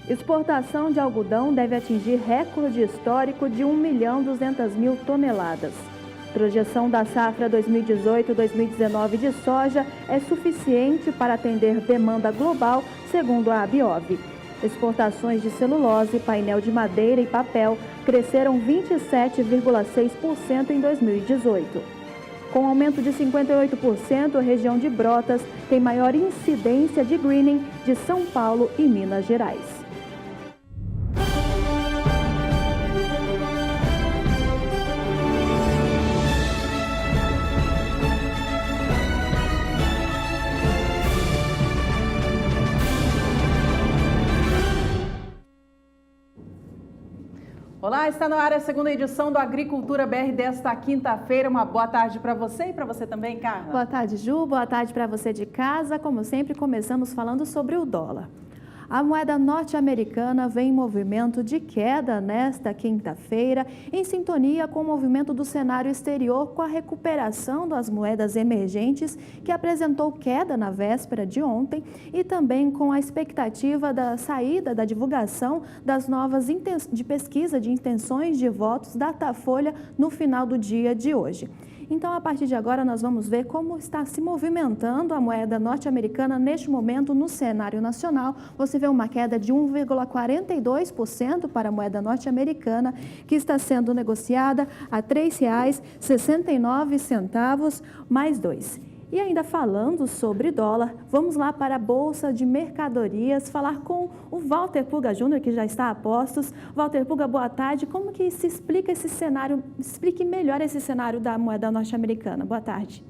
Exportação de algodão deve atingir recorde histórico de 1.200.000 toneladas. Projeção da safra 2018-2019 de soja é suficiente para atender demanda global, segundo a Abiov. Exportações de celulose, painel de madeira e papel cresceram 27,6% em 2018. Com aumento de 58%, a região de Brotas tem maior incidência de greening de São Paulo e Minas Gerais. Olá, está no ar a segunda edição do Agricultura BR desta quinta-feira. Uma boa tarde para você e para você também, Carla. Boa tarde, Ju. Boa tarde para você de casa. Como sempre, começamos falando sobre o dólar. A moeda norte-americana vem em movimento de queda nesta quinta-feira, em sintonia com o movimento do cenário exterior com a recuperação das moedas emergentes, que apresentou queda na véspera de ontem, e também com a expectativa da saída da divulgação das novas de pesquisa de intenções de votos da Datafolha no final do dia de hoje. Então, a partir de agora, nós vamos ver como está se movimentando a moeda norte-americana neste momento no cenário nacional. Você vê uma queda de 1,42% para a moeda norte-americana, que está sendo negociada a R$ 3,69 mais 2. E ainda falando sobre dólar, vamos lá para a Bolsa de Mercadorias, falar com o Walter Puga Júnior, que já está a postos. Walter Puga, boa tarde. Como que se explica esse cenário, explique melhor esse cenário da moeda norte-americana. Boa tarde.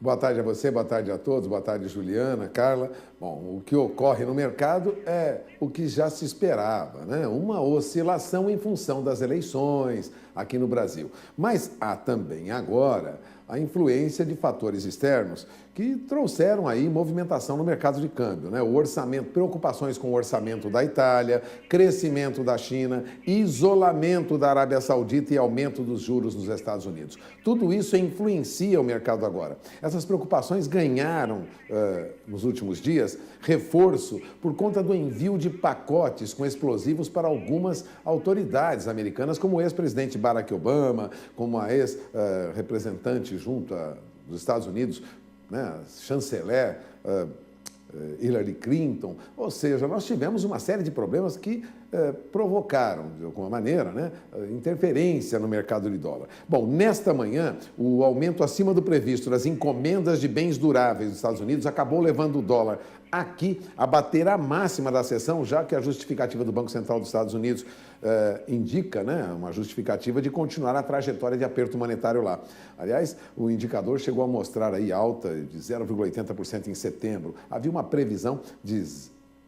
Boa tarde a você, boa tarde a todos, boa tarde Juliana, Carla. Bom, o que ocorre no mercado é o que já se esperava, né? Uma oscilação em função das eleições aqui no Brasil. Mas há também agora a influência de fatores externos que trouxeram aí movimentação no mercado de câmbio, né? O orçamento, preocupações com o orçamento da Itália, crescimento da China, isolamento da Arábia Saudita e aumento dos juros nos Estados Unidos. Tudo isso influencia o mercado agora. Essas preocupações ganharam, nos últimos dias, reforço por conta do envio de pacotes com explosivos para algumas autoridades americanas, como o ex-presidente Barack Obama, como a ex-representante junto dos Estados Unidos, né, chanceler Hillary Clinton. Ou seja, nós tivemos uma série de problemas que provocaram, de alguma maneira, né, interferência no mercado de dólar. Bom, nesta manhã, o aumento acima do previsto das encomendas de bens duráveis dos Estados Unidos acabou levando o dólar aqui a bater a máxima da sessão, já que a justificativa do Banco Central dos Estados Unidos indica, né, uma justificativa de continuar a trajetória de aperto monetário lá. Aliás, o indicador chegou a mostrar aí alta de 0,80% em setembro. Havia uma previsão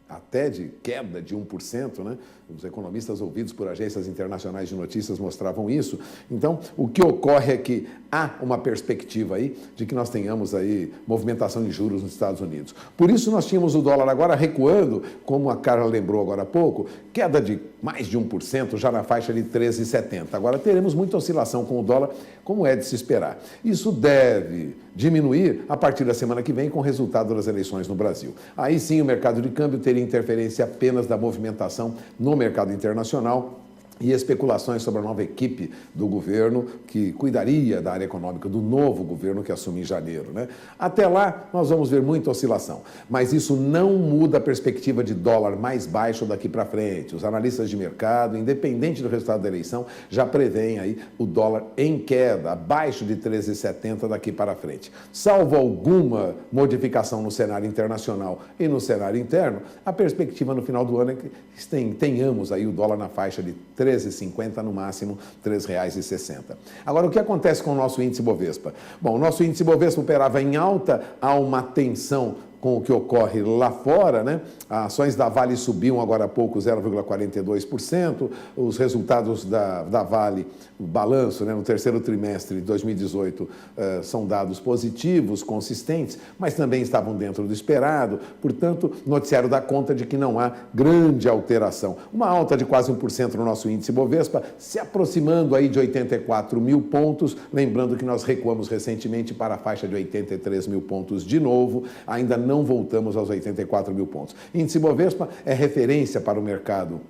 até de queda de 1%, né? Os economistas ouvidos por agências internacionais de notícias mostravam isso. Então, o que ocorre é que há uma perspectiva aí de que nós tenhamos aí movimentação de juros nos Estados Unidos. Por isso, nós tínhamos o dólar agora recuando, como a Carla lembrou agora há pouco, queda de mais de 1%, já na faixa de 13,70. Agora, teremos muita oscilação com o dólar, como é de se esperar. Isso deve diminuir a partir da semana que vem com o resultado das eleições no Brasil. Aí sim, o mercado de câmbio teria interferência apenas da movimentação no mercado internacional e especulações sobre a nova equipe do governo que cuidaria da área econômica do novo governo que assume em janeiro, né? Até lá, nós vamos ver muita oscilação, mas isso não muda a perspectiva de dólar mais baixo daqui para frente. Os analistas de mercado, independente do resultado da eleição, já prevêem aí o dólar em queda, abaixo de 13,70 daqui para frente. Salvo alguma modificação no cenário internacional e no cenário interno, a perspectiva no final do ano é que tenhamos aí o dólar na faixa de 13,50, no máximo R$ 3,60. Agora, o que acontece com o nosso índice Bovespa? Bom, o nosso índice Bovespa operava em alta, há uma tensão com o que ocorre lá fora, né? As ações da Vale subiam agora há pouco 0,42%, os resultados da Vale, o balanço, né, no terceiro trimestre de 2018 são dados positivos, consistentes, mas também estavam dentro do esperado, portanto, o noticiário dá conta de que não há grande alteração. Uma alta de quase 1% no nosso índice Bovespa, se aproximando aí de 84 mil pontos, lembrando que nós recuamos recentemente para a faixa de 83 mil pontos de novo, ainda não não voltamos aos 84 mil pontos. Índice Bovespa é referência para o mercado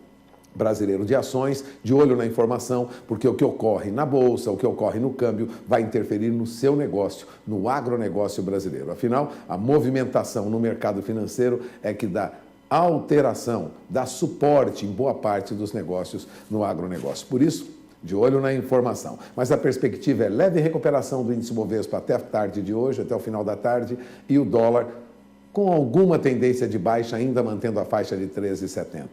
brasileiro de ações, de olho na informação, porque o que ocorre na Bolsa, o que ocorre no câmbio, vai interferir no seu negócio, no agronegócio brasileiro. Afinal, a movimentação no mercado financeiro é que dá alteração, dá suporte em boa parte dos negócios no agronegócio. Por isso, de olho na informação. Mas a perspectiva é leve recuperação do índice Bovespa até a tarde de hoje, até o final da tarde, e o dólar com alguma tendência de baixa, ainda mantendo a faixa de 13,70.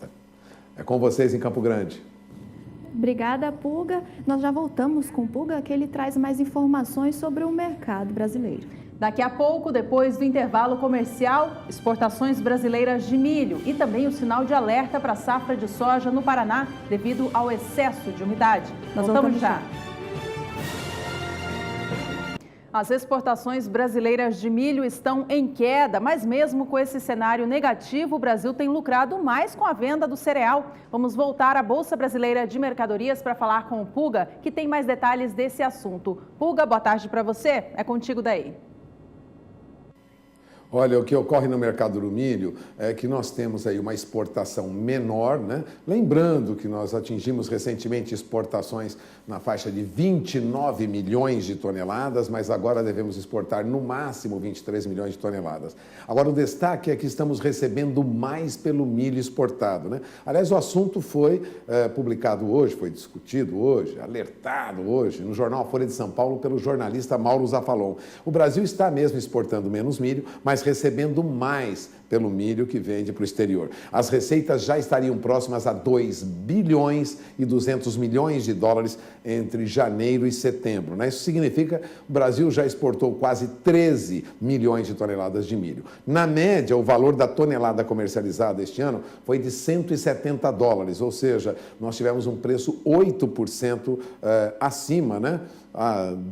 É com vocês em Campo Grande. Obrigada, Puga. Nós já voltamos com o Puga, que ele traz mais informações sobre o mercado brasileiro. Daqui a pouco, depois do intervalo comercial, exportações brasileiras de milho e também o sinal de alerta para a safra de soja no Paraná devido ao excesso de umidade. Nós voltamos já. As exportações brasileiras de milho estão em queda, mas mesmo com esse cenário negativo, o Brasil tem lucrado mais com a venda do cereal. Vamos voltar à Bolsa Brasileira de Mercadorias para falar com o Puga, que tem mais detalhes desse assunto. Puga, boa tarde para você. É contigo daí. Olha, o que ocorre no mercado do milho é que nós temos aí uma exportação menor, né? Lembrando que nós atingimos recentemente exportações na faixa de 29 milhões de toneladas, mas agora devemos exportar no máximo 23 milhões de toneladas. Agora, o destaque é que estamos recebendo mais pelo milho exportado, né? Aliás, o assunto foi publicado hoje, foi discutido hoje, alertado hoje, no jornal Folha de São Paulo pelo jornalista Mauro Zafalon. O Brasil está mesmo exportando menos milho, mas recebendo mais pelo milho que vende para o exterior. As receitas já estariam próximas a 2 bilhões e 200 milhões de dólares entre janeiro e setembro, né? Isso significa que o Brasil já exportou quase 13 milhões de toneladas de milho. Na média, o valor da tonelada comercializada este ano foi de 170 dólares, ou seja, nós tivemos um preço 8% acima, né?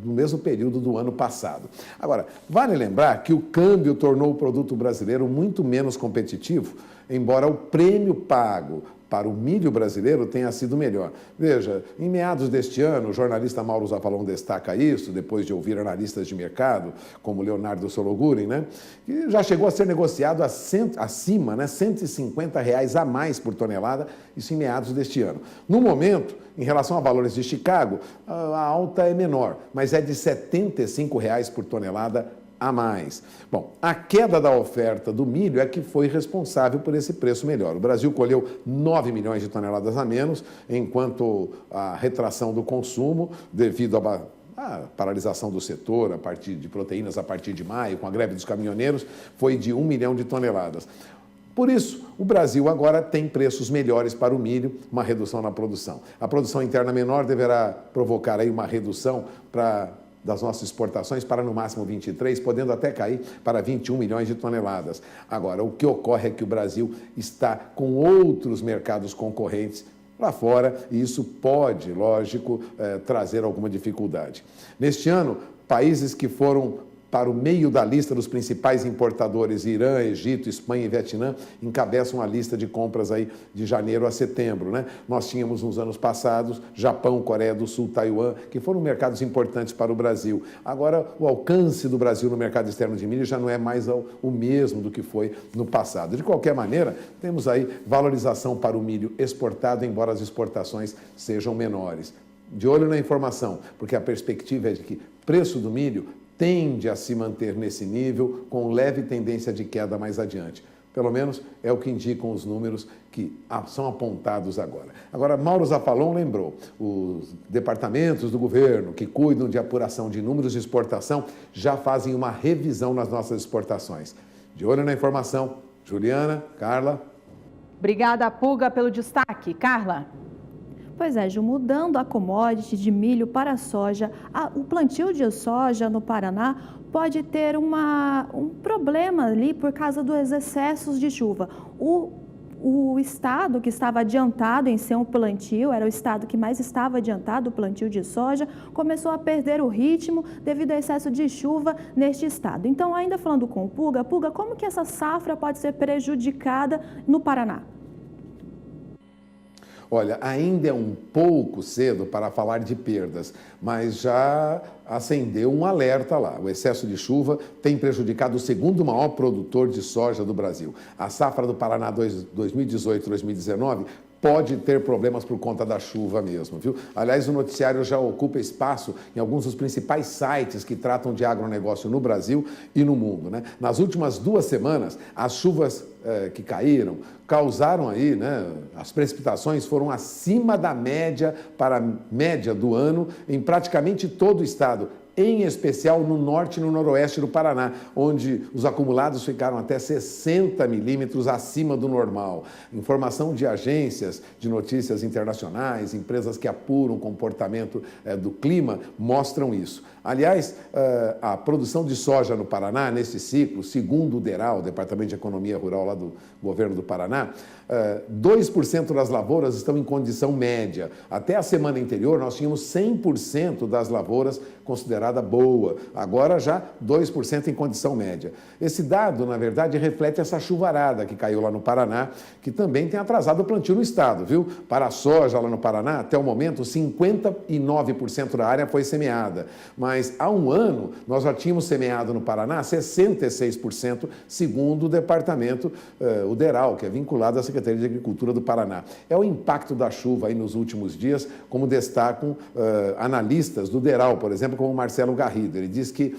No mesmo período do ano passado. Agora, vale lembrar que o câmbio tornou o produto brasileiro muito menos competitivo, embora o prêmio pago para o milho brasileiro tenha sido melhor. Veja, em meados deste ano, o jornalista Mauro Zafalon destaca isso, depois de ouvir analistas de mercado, como Leonardo Sologuren, né, que já chegou a ser negociado acima, né, R$150 a mais por tonelada, isso em meados deste ano. No momento, em relação a valores de Chicago, a alta é menor, mas é de R$75 por tonelada a mais. Bom, a queda da oferta do milho é que foi responsável por esse preço melhor. O Brasil colheu 9 milhões de toneladas a menos, enquanto a retração do consumo, devido à paralisação do setor a partir de proteínas a partir de maio, com a greve dos caminhoneiros, foi de 1 milhão de toneladas. Por isso, o Brasil agora tem preços melhores para o milho, uma redução na produção. A produção interna menor deverá provocar aí uma redução das nossas exportações para no máximo 23, podendo até cair para 21 milhões de toneladas. Agora, o que ocorre é que o Brasil está com outros mercados concorrentes lá fora e isso pode, lógico, trazer alguma dificuldade. Neste ano, países que foram para o meio da lista dos principais importadores, Irã, Egito, Espanha e Vietnã, encabeçam a lista de compras aí de janeiro a setembro, né? Nós tínhamos nos anos passados Japão, Coreia do Sul, Taiwan, que foram mercados importantes para o Brasil. Agora, o alcance do Brasil no mercado externo de milho já não é mais o mesmo do que foi no passado. De qualquer maneira, temos aí valorização para o milho exportado, embora as exportações sejam menores. De olho na informação, porque a perspectiva é de que preço do milho tende a se manter nesse nível, com leve tendência de queda mais adiante. Pelo menos é o que indicam os números que são apontados agora. Agora, Mauro Zafalon lembrou, os departamentos do governo que cuidam de apuração de números de exportação já fazem uma revisão nas nossas exportações. De olho na informação, Juliana, Carla. Obrigada, Puga, pelo destaque. Carla. Pois é, Ju, mudando a commodity de milho para a soja, o plantio de soja no Paraná pode ter um problema ali por causa dos excessos de chuva. O estado que estava adiantado em ser um plantio, era o estado que mais estava adiantado o plantio de soja, começou a perder o ritmo devido ao excesso de chuva neste estado. Então, ainda falando com o Puga, como que essa safra pode ser prejudicada no Paraná? Olha, ainda é um pouco cedo para falar de perdas, mas já acendeu um alerta lá. O excesso de chuva tem prejudicado o segundo maior produtor de soja do Brasil. A safra do Paraná 2018-2019 pode ter problemas por conta da chuva mesmo, viu? Aliás, o noticiário já ocupa espaço em alguns dos principais sites que tratam de agronegócio no Brasil e no mundo, né? Nas últimas 2 semanas, as chuvas que caíram causaram aí, né? As precipitações foram acima da média para a média do ano em praticamente todo o estado, em especial no norte e no noroeste do Paraná, onde os acumulados ficaram até 60 milímetros acima do normal. Informação de agências de notícias internacionais, empresas que apuram o comportamento do clima, mostram isso. Aliás, a produção de soja no Paraná, nesse ciclo, segundo o DERAL, o Departamento de Economia Rural lá do governo do Paraná, 2% das lavouras estão em condição média. Até a semana anterior, nós tínhamos 100% das lavouras considerada boa. Agora já 2% em condição média. Esse dado, na verdade, reflete essa chuvarada que caiu lá no Paraná, que também tem atrasado o plantio no estado, viu? Para a soja lá no Paraná, até o momento, 59% da área foi semeada. Mas há um ano, nós já tínhamos semeado no Paraná 66%, segundo o departamento, o DERAL, que é vinculado à Secretaria de Agricultura do Paraná. É o impacto da chuva aí nos últimos dias, como destacam analistas do DERAL, por exemplo, como o Marcelo Garrido. Ele diz que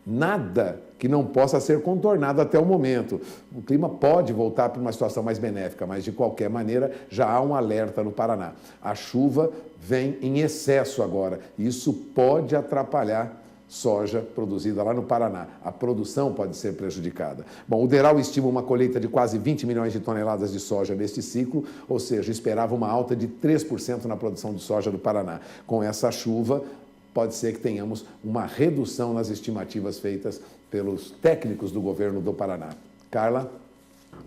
nada que não possa ser contornado até o momento. O clima pode voltar para uma situação mais benéfica, mas de qualquer maneira já há um alerta no Paraná. A chuva vem em excesso agora e isso pode atrapalhar soja produzida lá no Paraná. A produção pode ser prejudicada. Bom, o DERAL estima uma colheita de quase 20 milhões de toneladas de soja neste ciclo, ou seja, esperava uma alta de 3% na produção de soja do Paraná. Com essa chuva, pode ser que tenhamos uma redução nas estimativas feitas pelos técnicos do governo do Paraná. Carla?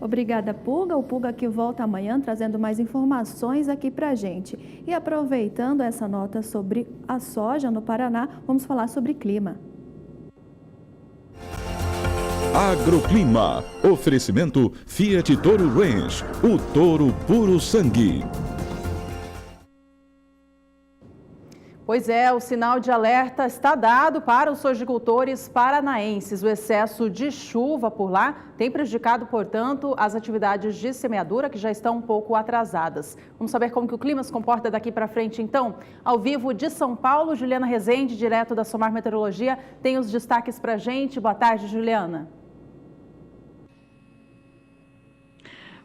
Obrigada, Pulga. O Pulga que volta amanhã trazendo mais informações aqui para a gente. E aproveitando essa nota sobre a soja no Paraná, vamos falar sobre clima. Agroclima. Oferecimento Fiat Toro Ranch. O touro puro sangue. Pois é, o sinal de alerta está dado para os sojicultores paranaenses. O excesso de chuva por lá tem prejudicado, portanto, as atividades de semeadura que já estão um pouco atrasadas. Vamos saber como que o clima se comporta daqui para frente, então? Ao vivo de São Paulo, Juliana Rezende, direto da Somar Meteorologia, tem os destaques para a gente. Boa tarde, Juliana.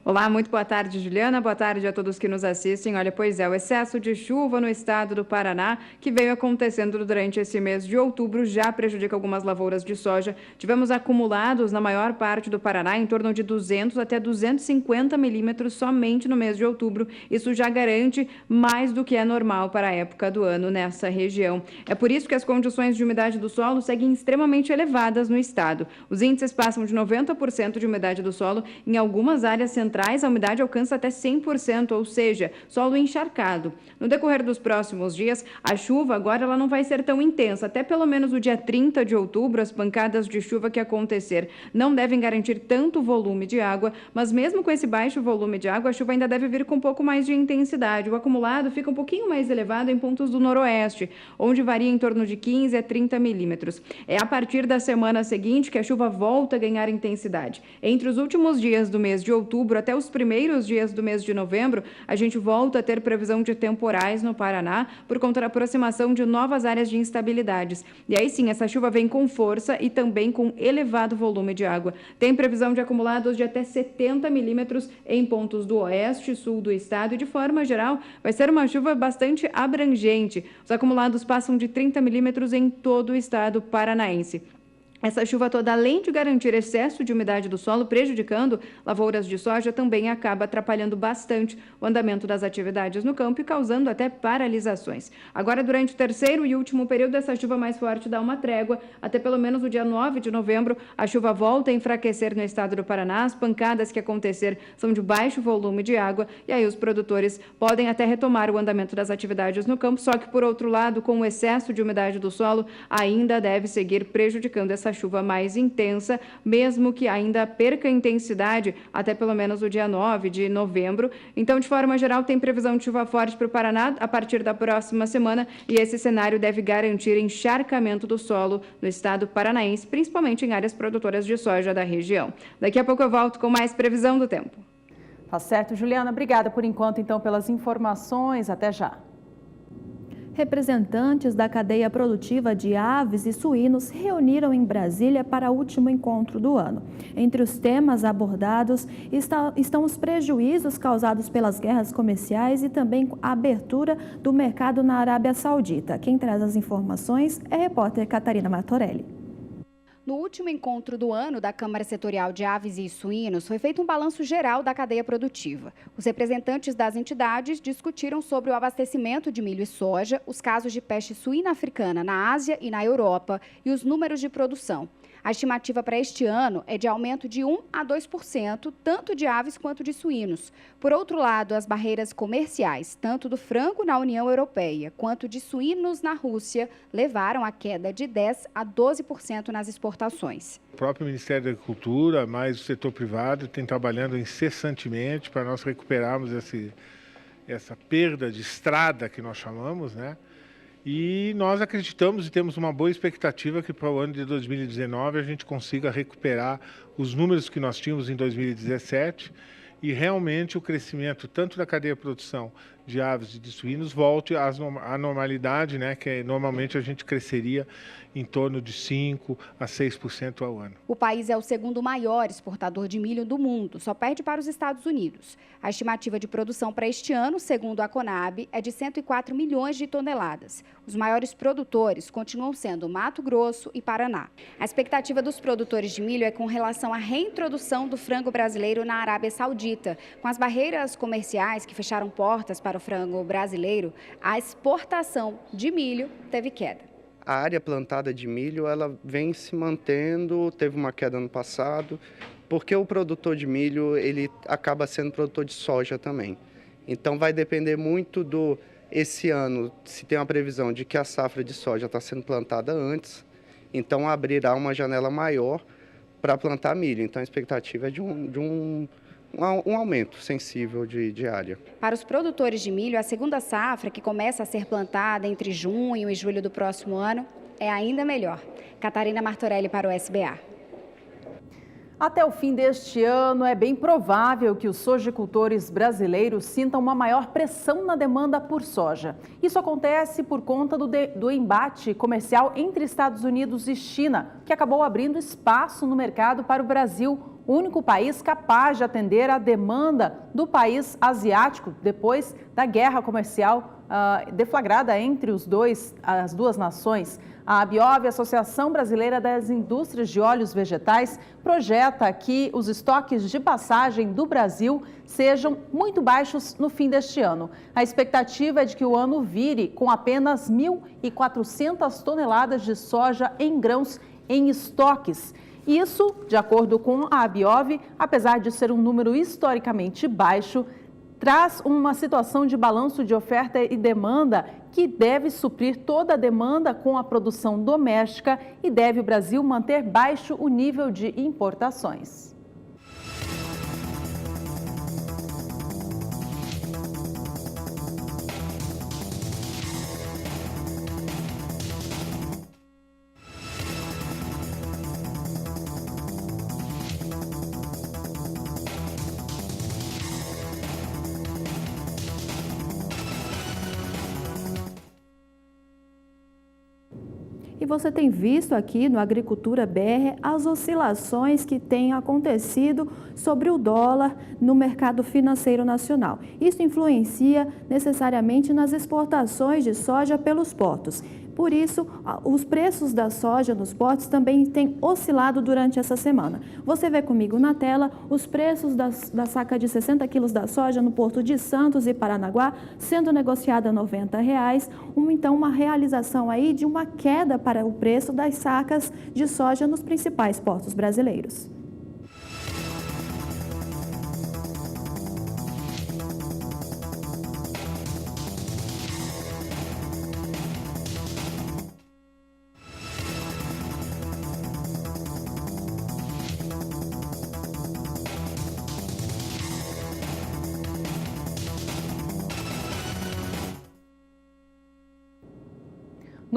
Olá, muito boa tarde, Juliana. Boa tarde a todos que nos assistem. Olha, pois é, o excesso de chuva no estado do Paraná, que veio acontecendo durante esse mês de outubro, já prejudica algumas lavouras de soja. Tivemos acumulados na maior parte do Paraná em torno de 200 até 250 milímetros somente no mês de outubro. Isso já garante mais do que é normal para a época do ano nessa região. É por isso que as condições de umidade do solo seguem extremamente elevadas no estado. Os índices passam de 90% de umidade do solo em algumas áreas centrais. A umidade alcança até 100%, ou seja, solo encharcado. No decorrer dos próximos dias, a chuva agora ela não vai ser tão intensa. Até pelo menos o dia 30 de outubro, as pancadas de chuva que acontecer não devem garantir tanto volume de água, mas mesmo com esse baixo volume de água, a chuva ainda deve vir com um pouco mais de intensidade. O acumulado fica um pouquinho mais elevado em pontos do noroeste, onde varia em torno de 15 a 30 milímetros. É a partir da semana seguinte que a chuva volta a ganhar intensidade. Entre os últimos dias do mês de outubro até os primeiros dias do mês de novembro, a gente volta a ter previsão de temporais no Paraná por conta da aproximação de novas áreas de instabilidades. E aí sim, essa chuva vem com força e também com elevado volume de água. Tem previsão de acumulados de até 70 milímetros em pontos do oeste e sul do estado e, de forma geral, vai ser uma chuva bastante abrangente. Os acumulados passam de 30 milímetros em todo o estado paranaense. Essa chuva toda, além de garantir excesso de umidade do solo, prejudicando lavouras de soja, também acaba atrapalhando bastante o andamento das atividades no campo e causando até paralisações. Agora, durante o terceiro e último período, essa chuva mais forte dá uma trégua. Até pelo menos o dia 9 de novembro, a chuva volta a enfraquecer no estado do Paraná. As pancadas que acontecer são de baixo volume de água e aí os produtores podem até retomar o andamento das atividades no campo, só que, por outro lado, com o excesso de umidade do solo, ainda deve seguir prejudicando essa essa chuva mais intensa, mesmo que ainda perca intensidade até pelo menos o dia 9 de novembro. Então, de forma geral, tem previsão de chuva forte para o Paraná a partir da próxima semana e esse cenário deve garantir encharcamento do solo no estado paranaense, principalmente em áreas produtoras de soja da região. Daqui a pouco eu volto com mais previsão do tempo. Tá certo, Juliana. Obrigada por enquanto, então, pelas informações. Até já. Representantes da cadeia produtiva de aves e suínos reuniram em Brasília para o último encontro do ano. Entre os temas abordados estão os prejuízos causados pelas guerras comerciais e também a abertura do mercado na Arábia Saudita. Quem traz as informações é a repórter Catarina Martorelli. No último encontro do ano da Câmara Setorial de Aves e Suínos, foi feito um balanço geral da cadeia produtiva. Os representantes das entidades discutiram sobre o abastecimento de milho e soja, os casos de peste suína africana na Ásia e na Europa e os números de produção. A estimativa para este ano é de aumento de 1 a 2%, tanto de aves quanto de suínos. Por outro lado, as barreiras comerciais, tanto do frango na União Europeia quanto de suínos na Rússia, levaram a queda de 10 a 12% nas exportações. O próprio Ministério da Agricultura, mais o setor privado, tem trabalhando incessantemente para nós recuperarmos essa perda de estrada que nós chamamos, né? E nós acreditamos e temos uma boa expectativa que para o ano de 2019 a gente consiga recuperar os números que nós tínhamos em 2017 e realmente o crescimento tanto da cadeia de produção de aves e de suínos volte à normalidade, né, que normalmente a gente cresceria em torno de 5% a 6% ao ano. O país é o segundo maior exportador de milho do mundo, só perde para os Estados Unidos. A estimativa de produção para este ano, segundo a Conab, é de 104 milhões de toneladas. Os maiores produtores continuam sendo Mato Grosso e Paraná. A expectativa dos produtores de milho é com relação à reintrodução do frango brasileiro na Arábia Saudita. Com as barreiras comerciais que fecharam portas para o frango brasileiro, a exportação de milho teve queda. A área plantada de milho ela vem se mantendo, teve uma queda ano passado, porque o produtor de milho ele acaba sendo produtor de soja também. Então vai depender muito esse ano, se tem uma previsão de que a safra de soja está sendo plantada antes, então abrirá uma janela maior para plantar milho. Então a expectativa é de um aumento sensível de área. Para os produtores de milho, a segunda safra, que começa a ser plantada entre junho e julho do próximo ano, é ainda melhor. Catarina Martorelli para o SBA. Até o fim deste ano, é bem provável que os sojicultores brasileiros sintam uma maior pressão na demanda por soja. Isso acontece por conta do embate comercial entre Estados Unidos e China, que acabou abrindo espaço no mercado para o Brasil, o único país capaz de atender a demanda do país asiático depois da guerra comercial deflagrada entre as duas nações. A ABIOV, Associação Brasileira das Indústrias de Óleos Vegetais, projeta que os estoques de passagem do Brasil sejam muito baixos no fim deste ano. A expectativa é de que o ano vire com apenas 1.400 toneladas de soja em grãos em estoques. Isso, de acordo com a ABIOV, apesar de ser um número historicamente baixo, traz uma situação de balanço de oferta e demanda que deve suprir toda a demanda com a produção doméstica e deve o Brasil manter baixo o nível de importações. E você tem visto aqui no Agricultura BR as oscilações que têm acontecido sobre o dólar no mercado financeiro nacional. Isso influencia necessariamente nas exportações de soja pelos portos. Por isso, os preços da soja nos portos também têm oscilado durante essa semana. Você vê comigo na tela os preços da saca de 60 quilos da soja no porto de Santos e Paranaguá sendo negociada a R$ 90. Então, uma realização aí de uma queda para o preço das sacas de soja nos principais portos brasileiros.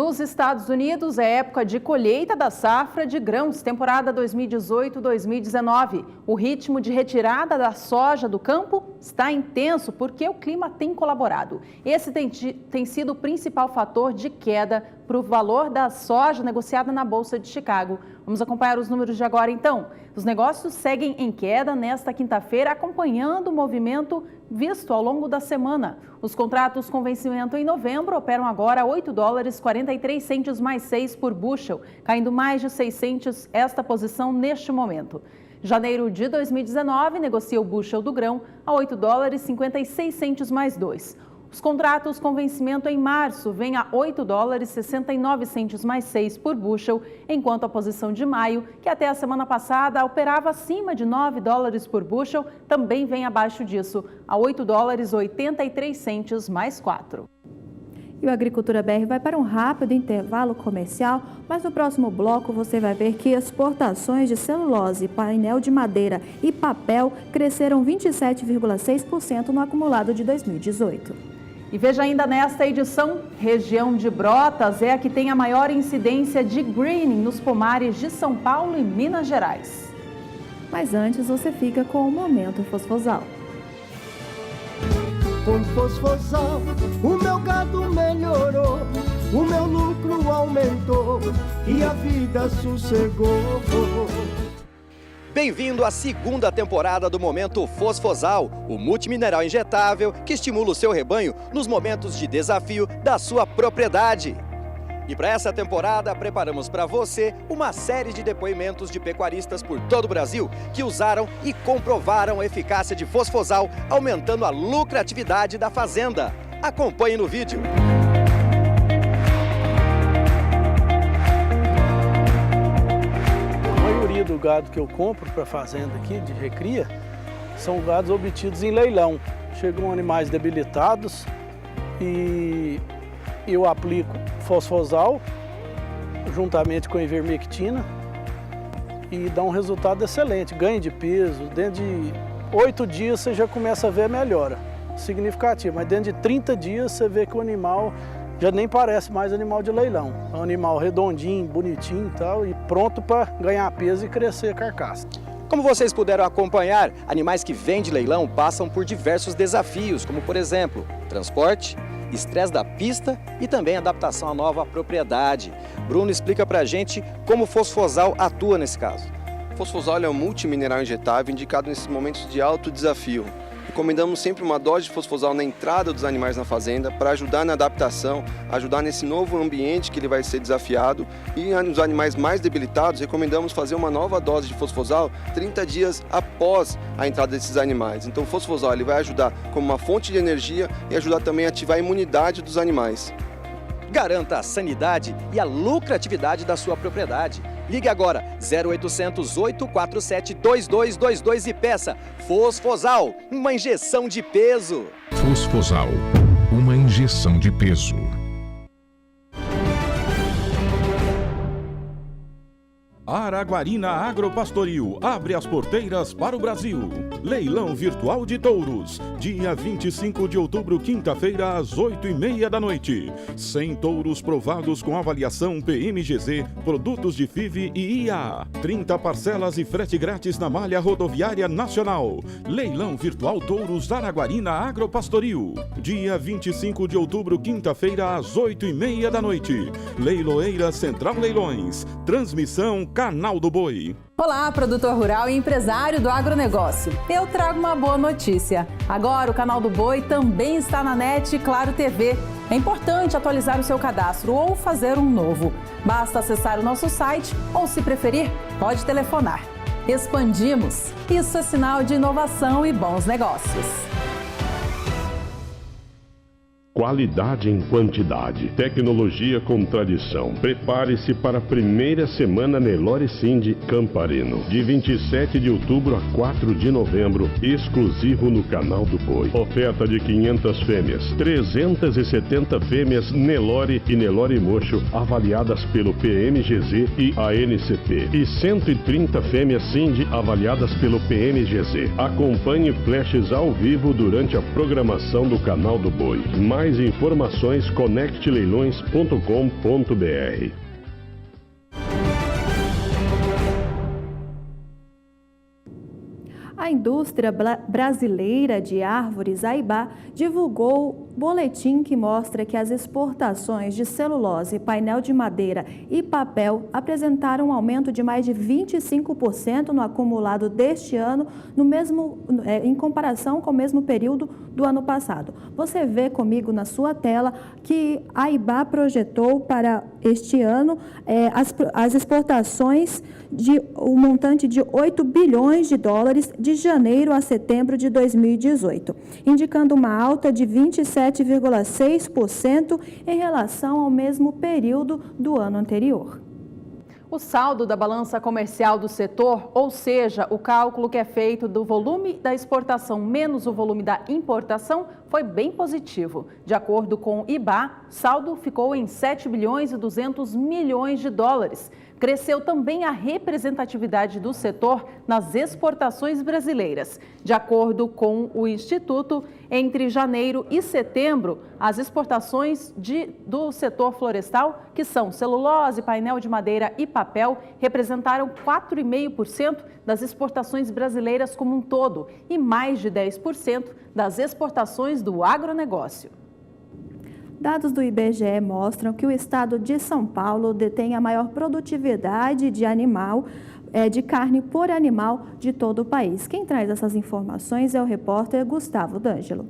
Nos Estados Unidos, é época de colheita da safra de grãos, temporada 2018-2019. O ritmo de retirada da soja do campo está intenso porque o clima tem colaborado. Esse tem sido o principal fator de queda para o valor da soja negociada na Bolsa de Chicago. Vamos acompanhar os números de agora, então. Os negócios seguem em queda nesta quinta-feira, acompanhando o movimento visto ao longo da semana. Os contratos com vencimento em novembro operam agora a $8,43 mais 6 por bushel, caindo mais de 600 esta posição neste momento. Janeiro de 2019 negocia o bushel do grão a $8,56 mais 2. Os contratos com vencimento em março vêm a $8,69 mais 6 por bushel, enquanto a posição de maio, que até a semana passada operava acima de $9 por bushel, também vem abaixo disso, a $8,83 mais 4. E o Agricultura BR vai para um rápido intervalo comercial, mas no próximo bloco você vai ver que exportações de celulose, painel de madeira e papel cresceram 27,6% no acumulado de 2018. E veja ainda nesta edição, região de Brotas é a que tem a maior incidência de greening nos pomares de São Paulo e Minas Gerais. Mas antes você fica com o Momento Fosfosal. Com Fosfosal, o meu gado melhorou, o meu lucro aumentou e a vida sossegou. Bem-vindo à segunda temporada do Momento Fosfosal, o multimineral injetável que estimula o seu rebanho nos momentos de desafio da sua propriedade. E para essa temporada, preparamos para você uma série de depoimentos de pecuaristas por todo o Brasil que usaram e comprovaram a eficácia de Fosfosal, aumentando a lucratividade da fazenda. Acompanhe no vídeo. Do gado que eu compro para a fazenda aqui de recria são gados obtidos em leilão. Chegam animais debilitados e eu aplico Fosfosal juntamente com a ivermectina e dá um resultado excelente, ganho de peso. Dentro de 8 dias você já começa a ver a melhora significativa, mas dentro de 30 dias você vê que o animal já nem parece mais animal de leilão. É um animal redondinho, bonitinho e tal, e pronto para ganhar peso e crescer a carcaça. Como vocês puderam acompanhar, animais que vêm de leilão passam por diversos desafios, como por exemplo, transporte, estresse da pista e também adaptação à nova propriedade. Bruno explica pra gente como o Fosfosal atua nesse caso. O Fosfosal é um multimineral injetável indicado nesses momentos de alto desafio. Recomendamos sempre uma dose de Fosfosal na entrada dos animais na fazenda para ajudar na adaptação, ajudar nesse novo ambiente que ele vai ser desafiado. E nos animais mais debilitados, recomendamos fazer uma nova dose de Fosfosal 30 dias após a entrada desses animais. Então o Fosfosal ele vai ajudar como uma fonte de energia e ajudar também a ativar a imunidade dos animais. Garanta a sanidade e a lucratividade da sua propriedade. Ligue agora 0800 847 2222 e peça Fosfosal, uma injeção de peso. Fosfosal, uma injeção de peso. Araguarina Agropastoril abre as porteiras para o Brasil. Leilão virtual de touros, dia 25 de outubro, quinta-feira, às 8h30 da noite. 100 touros provados com avaliação PMGZ, produtos de FIV e IA. 30 parcelas e frete grátis na malha rodoviária nacional. Leilão virtual touros Araguarina Agropastoril, dia 25 de outubro, quinta-feira, às 8h30 da noite. Leiloeira Central Leilões. Transmissão Canal do Boi. Olá, produtor rural e empresário do agronegócio. Eu trago uma boa notícia. Agora o Canal do Boi também está na NET Claro TV. É importante atualizar o seu cadastro ou fazer um novo. Basta acessar o nosso site ou, se preferir, pode telefonar. Expandimos. Isso é sinal de inovação e bons negócios. Qualidade em quantidade, tecnologia com tradição. Prepare-se para a primeira semana Nelore Cindy Camparino, de 27 de outubro a 4 de novembro, exclusivo no Canal do Boi. Oferta de 500 fêmeas, 370 fêmeas Nelore e Nelore Mocho, avaliadas pelo PMGZ e ANCP, e 130 fêmeas Cindy, avaliadas pelo PMGZ. Acompanhe flashes ao vivo durante a programação do Canal do Boi. Mais mais informações conectleilões.com.br. A indústria brasileira de árvores, a IBA, divulgou boletim que mostra que as exportações de celulose, painel de madeira e papel apresentaram um aumento de mais de 25% no acumulado deste ano, em comparação com o mesmo período do ano passado. Você vê comigo na sua tela que a IBA projetou para este ano as exportações de um montante de 8 bilhões de dólares de janeiro a setembro de 2018, indicando uma alta de 27,6% em relação ao mesmo período do ano anterior. O saldo da balança comercial do setor, ou seja, o cálculo que é feito do volume da exportação menos o volume da importação, foi bem positivo. De acordo com o IBA, o saldo ficou em 7 bilhões e 200 milhões de dólares. Cresceu também a representatividade do setor nas exportações brasileiras. De acordo com o Instituto, entre janeiro e setembro, as exportações do setor florestal, que são celulose, painel de madeira e papel, representaram 4,5% das exportações brasileiras como um todo e mais de 10% das exportações do agronegócio. Dados do IBGE mostram que o estado de São Paulo detém a maior produtividade de carne por animal de todo o país. Quem traz essas informações é o repórter Gustavo D'Angelo.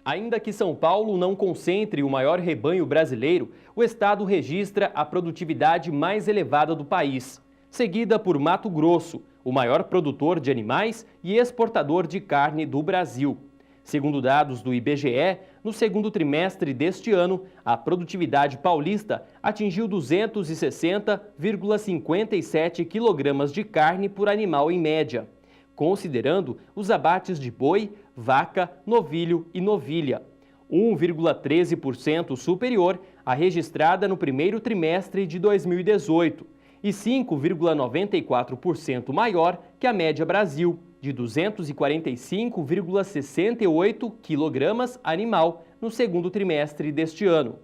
Ainda que São Paulo não concentre o maior rebanho brasileiro, o estado registra a produtividade mais elevada do país, seguida por Mato Grosso, o maior produtor de animais e exportador de carne do Brasil. Segundo dados do IBGE, no segundo trimestre deste ano, a produtividade paulista atingiu 260,57 kg de carne por animal em média, considerando os abates de boi, vaca, novilho e novilha, 1,13% superior à registrada no primeiro trimestre de 2018 e 5,94% maior que a média Brasil, de 245,68 kg animal no segundo trimestre deste ano.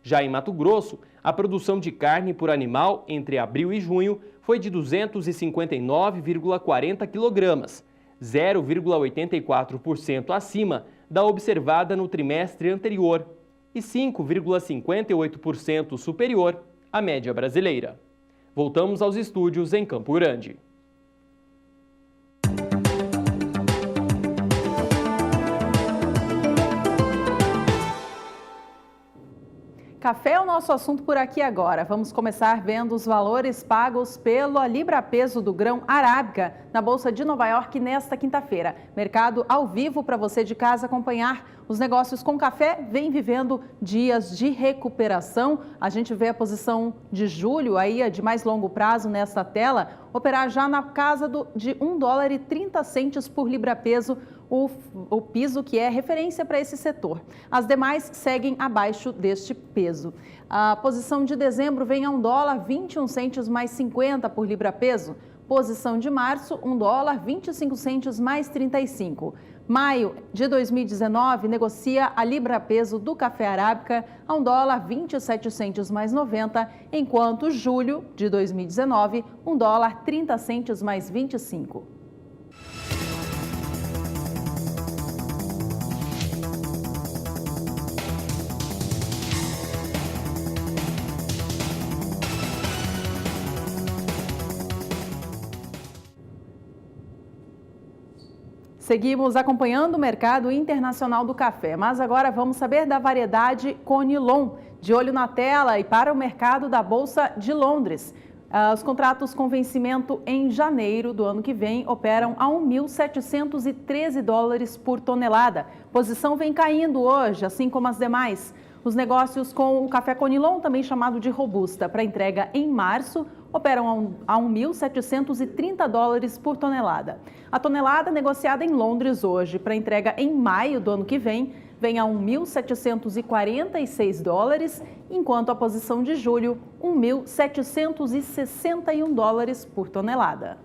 Já em Mato Grosso, a produção de carne por animal entre abril e junho foi de 259,40 kg, 0,84% acima da observada no trimestre anterior e 5,58% superior à média brasileira. Voltamos aos estúdios em Campo Grande. Café é o nosso assunto por aqui agora. Vamos começar vendo os valores pagos pelo libra-peso do grão arábica na Bolsa de Nova York nesta quinta-feira. Mercado ao vivo para você de casa acompanhar. Os negócios com café vêm vivendo dias de recuperação. A gente vê a posição de julho, aí de mais longo prazo nessa tela, operar já na casa de $1,30 por libra-peso, o piso que é referência para esse setor. As demais seguem abaixo deste peso. A posição de dezembro vem a $1,21 mais 50 por libra-peso. Posição de março, $1,25 mais 35. Maio de 2019 negocia a libra-peso do café arábica a $1,27 mais 90, enquanto julho de 2019, $1,30 mais 25. Seguimos acompanhando o mercado internacional do café, mas agora vamos saber da variedade Conilon. De olho na tela e para o mercado da Bolsa de Londres. Os contratos com vencimento em janeiro do ano que vem operam a $1.713 por tonelada. Posição vem caindo hoje, assim como as demais. Os negócios com o café Conilon, também chamado de Robusta, para entrega em março, operam a $1.730 por tonelada. A tonelada negociada em Londres hoje, para entrega em maio do ano que vem a $1.746, enquanto a posição de julho, $1.761 por tonelada.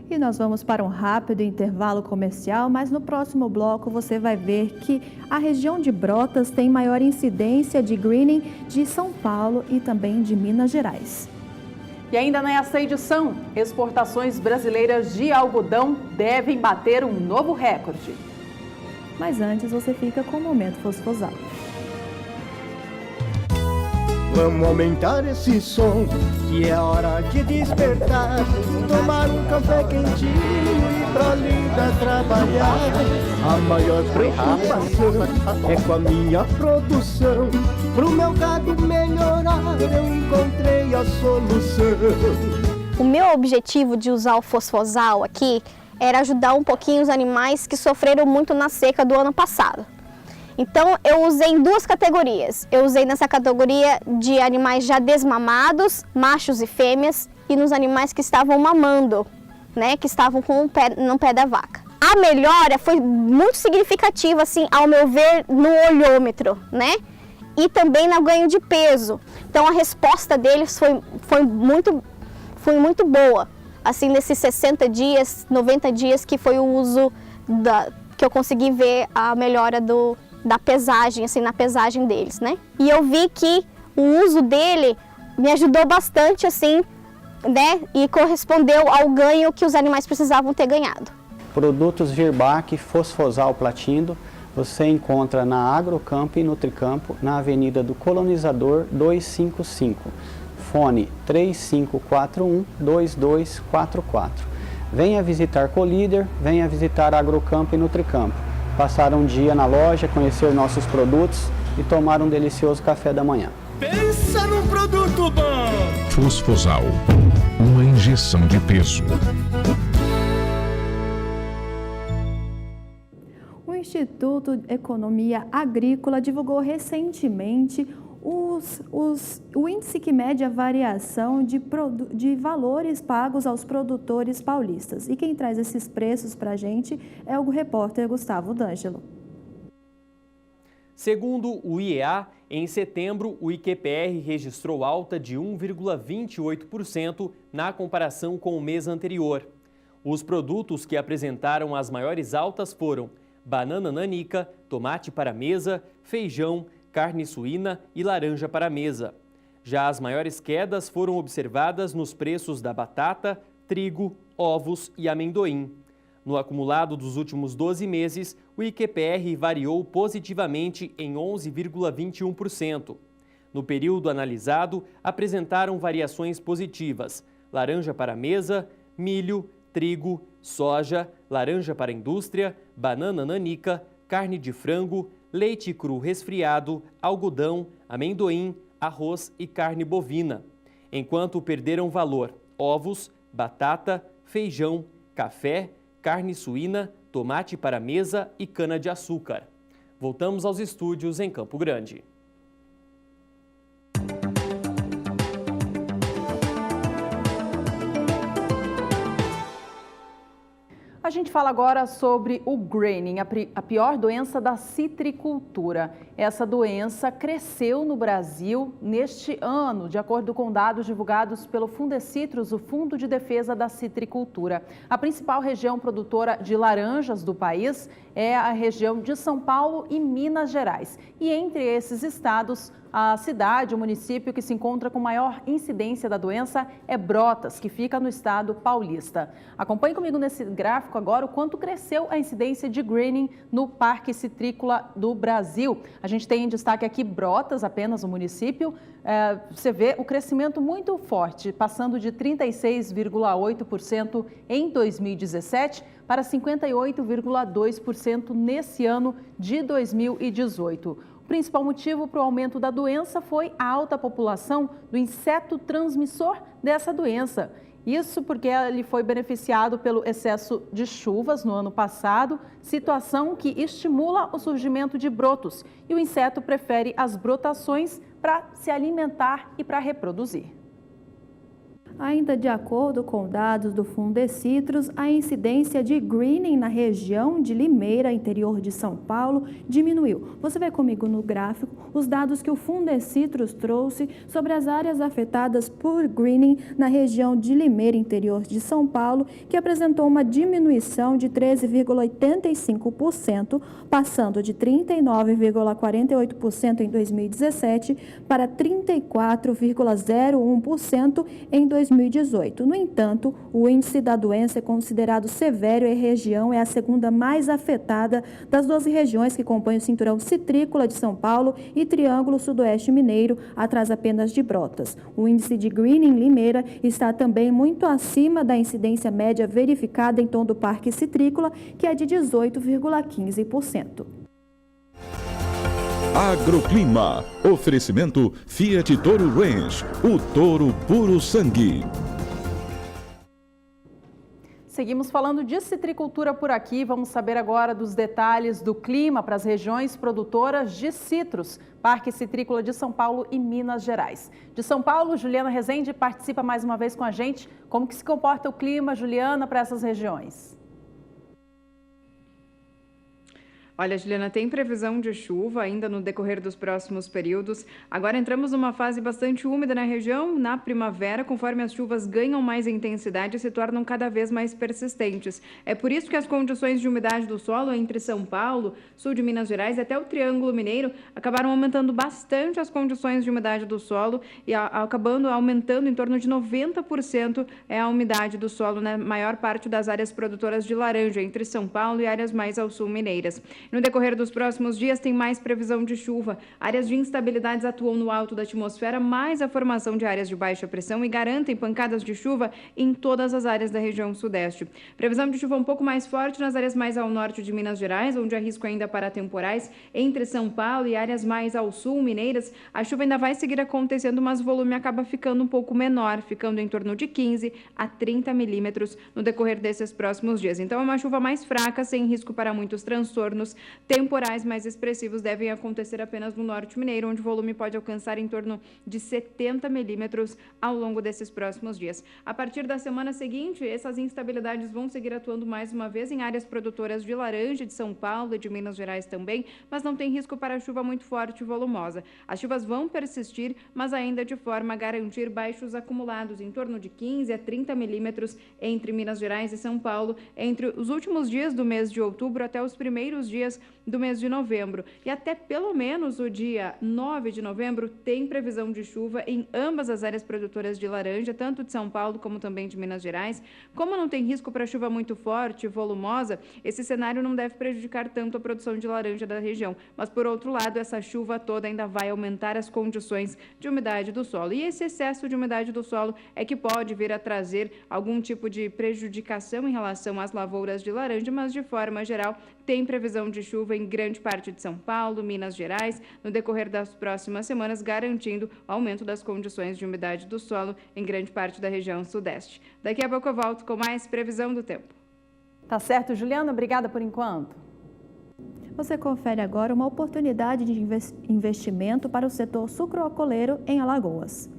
E nós vamos para um rápido intervalo comercial, mas no próximo bloco você vai ver que a região de Brotas tem maior incidência de greening de São Paulo e também de Minas Gerais. E ainda nessa edição, exportações brasileiras de algodão devem bater um novo recorde. Mas antes você fica com o Momento Fosfosal. Vamos aumentar esse som, que é hora de despertar. Tomar um café quentinho e pra linda trabalhar. A maior preocupação é com a minha produção. Pro meu gado melhorar, eu encontrei a solução. O meu objetivo de usar o fosfosal aqui era ajudar um pouquinho os animais que sofreram muito na seca do ano passado. Então, eu usei em duas categorias. Eu usei nessa categoria de animais já desmamados, machos e fêmeas, e nos animais que estavam mamando, né, que estavam com o pé, no pé da vaca. A melhora foi muito significativa, assim, ao meu ver, no olhômetro, né, e também no ganho de peso. Então, a resposta deles foi muito boa, assim, nesses 60 dias, 90 dias que foi o uso que eu consegui ver a melhora da pesagem, assim, na pesagem deles, né? E eu vi que o uso dele me ajudou bastante, assim, né? E correspondeu ao ganho que os animais precisavam ter ganhado. Produtos Virbac Fosfosal Platindo, você encontra na Agrocampo e Nutricampo, na Avenida do Colonizador 255. Fone 3541-2244. Venha visitar Colíder, venha visitar Agrocampo e Nutricampo. Passar um dia na loja, conhecer nossos produtos e tomar um delicioso café da manhã. Pensa num produto bom! Fosfosal, uma injeção de peso. O Instituto de Economia Agrícola divulgou recentemente o índice que mede a variação de valores pagos aos produtores paulistas. E quem traz esses preços para a gente é o repórter Gustavo D'Angelo. Segundo o IEA, em setembro, o IQPR registrou alta de 1,28% na comparação com o mês anterior. Os produtos que apresentaram as maiores altas foram banana nanica, tomate para mesa, feijão, carne suína e laranja para a mesa. Já as maiores quedas foram observadas nos preços da batata, trigo, ovos e amendoim. No acumulado dos últimos 12 meses, o IQPR variou positivamente em 11,21%. No período analisado, apresentaram variações positivas: laranja para a mesa, milho, trigo, soja, laranja para a indústria, banana nanica, carne de frango, leite cru resfriado, algodão, amendoim, arroz e carne bovina. Enquanto perderam valor ovos, batata, feijão, café, carne suína, tomate para mesa e cana-de-açúcar. Voltamos aos estúdios em Campo Grande. A gente fala agora sobre o greening, a pior doença da citricultura. Essa doença cresceu no Brasil neste ano, de acordo com dados divulgados pelo Fundecitrus, o Fundo de Defesa da Citricultura. A principal região produtora de laranjas do país é a região de São Paulo e Minas Gerais. E entre esses estados, a cidade, o município que se encontra com maior incidência da doença é Brotas, que fica no estado paulista. Acompanhe comigo nesse gráfico agora o quanto cresceu a incidência de greening no Parque Citrícola do Brasil. A gente tem em destaque aqui Brotas, apenas o município. Você vê o crescimento muito forte, passando de 36,8% em 2017 para 58,2% nesse ano de 2018. O principal motivo para o aumento da doença foi a alta população do inseto transmissor dessa doença. Isso porque ele foi beneficiado pelo excesso de chuvas no ano passado, situação que estimula o surgimento de brotos. E o inseto prefere as brotações para se alimentar e para reproduzir. Ainda de acordo com dados do Fundecitrus, a incidência de greening na região de Limeira, interior de São Paulo, diminuiu. Você vê comigo no gráfico os dados que o Fundecitrus trouxe sobre as áreas afetadas por greening na região de Limeira, interior de São Paulo, que apresentou uma diminuição de 13,85%, passando de 39,48% em 2017 para 34,01% em 2018. No entanto, o índice da doença é considerado severo e a região é a segunda mais afetada das 12 regiões que compõem o cinturão citrícola de São Paulo e Triângulo Sudoeste Mineiro, atrás apenas de Brotas. O índice de greening em Limeira está também muito acima da incidência média verificada em todo o Parque Citrícola, que é de 18,15%. Agroclima. Oferecimento Fiat Toro Range. O touro puro sangue. Seguimos falando de citricultura por aqui. Vamos saber agora dos detalhes do clima para as regiões produtoras de citros, Parque Citrícola de São Paulo e Minas Gerais. De São Paulo, Juliana Rezende participa mais uma vez com a gente. Como que se comporta o clima, Juliana, para essas regiões? Olha, Juliana, tem previsão de chuva ainda no decorrer dos próximos períodos. Agora entramos numa fase bastante úmida na região. Na primavera, conforme as chuvas ganham mais intensidade, se tornam cada vez mais persistentes. É por isso que as condições de umidade do solo entre São Paulo, sul de Minas Gerais e até o Triângulo Mineiro acabaram aumentando bastante as condições de umidade do solo e acabando aumentando em torno de 90% a umidade do solo na maior parte das áreas produtoras de laranja, entre São Paulo e áreas mais ao sul mineiras. No decorrer dos próximos dias, tem mais previsão de chuva. Áreas de instabilidades atuam no alto da atmosfera, mais a formação de áreas de baixa pressão e garantem pancadas de chuva em todas as áreas da região sudeste. Previsão de chuva um pouco mais forte nas áreas mais ao norte de Minas Gerais, onde há risco ainda para temporais. Entre São Paulo e áreas mais ao sul mineiras, a chuva ainda vai seguir acontecendo, mas o volume acaba ficando um pouco menor, ficando em torno de 15 a 30 milímetros no decorrer desses próximos dias. Então, é uma chuva mais fraca, sem risco para muitos transtornos. Temporais mais expressivos devem acontecer apenas no norte mineiro, onde o volume pode alcançar em torno de 70 milímetros ao longo desses próximos dias. A partir da semana seguinte, essas instabilidades vão seguir atuando mais uma vez em áreas produtoras de laranja de São Paulo e de Minas Gerais também, mas não tem risco para chuva muito forte e volumosa. As chuvas vão persistir, mas ainda de forma a garantir baixos acumulados em torno de 15 a 30 milímetros entre Minas Gerais e São Paulo, entre os últimos dias do mês de outubro até os primeiros dias do mês de novembro. E até pelo menos o dia 9 de novembro tem previsão de chuva em ambas as áreas produtoras de laranja, tanto de São Paulo como também de Minas Gerais. Como não tem risco para chuva muito forte e volumosa, esse cenário não deve prejudicar tanto a produção de laranja da região. Mas, por outro lado, essa chuva toda ainda vai aumentar as condições de umidade do solo. E esse excesso de umidade do solo é que pode vir a trazer algum tipo de prejudicação em relação às lavouras de laranja, mas, de forma geral, tem previsão de chuva em grande parte de São Paulo, Minas Gerais, no decorrer das próximas semanas, garantindo o aumento das condições de umidade do solo em grande parte da região sudeste. Daqui a pouco eu volto com mais previsão do tempo. Tá certo, Juliana. Obrigada por enquanto. Você confere agora uma oportunidade de investimento para o setor sucroalcooleiro em Alagoas.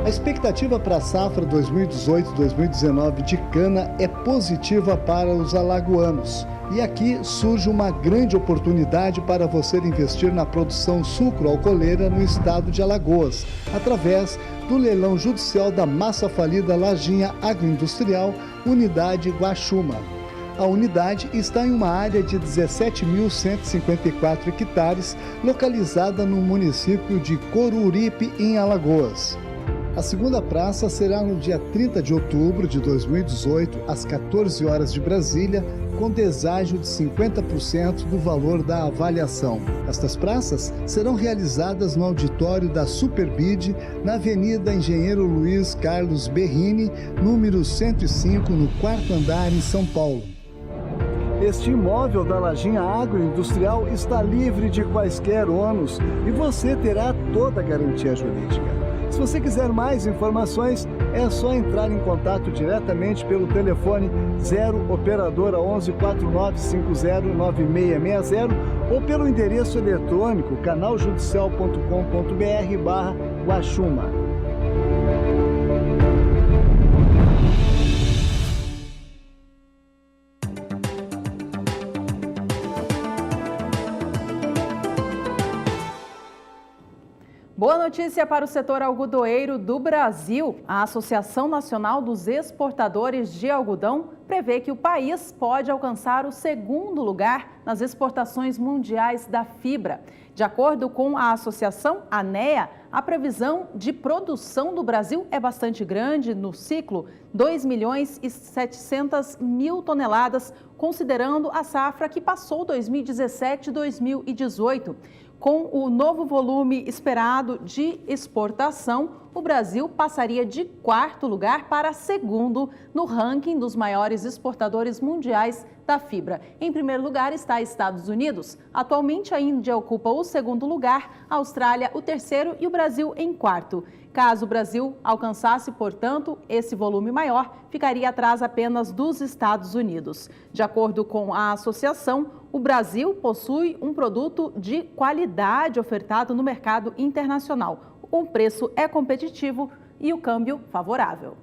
A expectativa para a safra 2018-2019 de cana é positiva para os alagoanos. E aqui surge uma grande oportunidade para você investir na produção sucroalcooleira no estado de Alagoas, através do leilão judicial da massa falida Lajinha Agroindustrial, Unidade Guaxuma. A unidade está em uma área de 17.154 hectares, localizada no município de Coruripe, em Alagoas. A segunda praça será no dia 30 de outubro de 2018, às 14 horas de Brasília, com deságio de 50% do valor da avaliação. Estas praças serão realizadas no auditório da Superbid, na Avenida Engenheiro Luiz Carlos Berrini, número 105, no 4º andar, em São Paulo. Este imóvel da Lajinha Agroindustrial está livre de quaisquer ônus e você terá toda a garantia jurídica. Se você quiser mais informações, é só entrar em contato diretamente pelo telefone 0 operadora 11 4950 9660 ou pelo endereço eletrônico canaljudicial.com.br/Guaxuma. Boa notícia para o setor algodoeiro do Brasil. A Associação Nacional dos Exportadores de Algodão prevê que o país pode alcançar o segundo lugar nas exportações mundiais da fibra. De acordo com a associação ANEA, a previsão de produção do Brasil é bastante grande no ciclo, 2.700.000 toneladas, considerando a safra que passou 2017-2018. Com o novo volume esperado de exportação, o Brasil passaria de quarto lugar para segundo no ranking dos maiores exportadores mundiais da fibra. Em primeiro lugar está Estados Unidos. Atualmente a Índia ocupa o segundo lugar, a Austrália o terceiro e o Brasil em quarto. Caso o Brasil alcançasse, portanto, esse volume maior, ficaria atrás apenas dos Estados Unidos. De acordo com a associação, o Brasil possui um produto de qualidade ofertado no mercado internacional. O preço é competitivo e o câmbio favorável.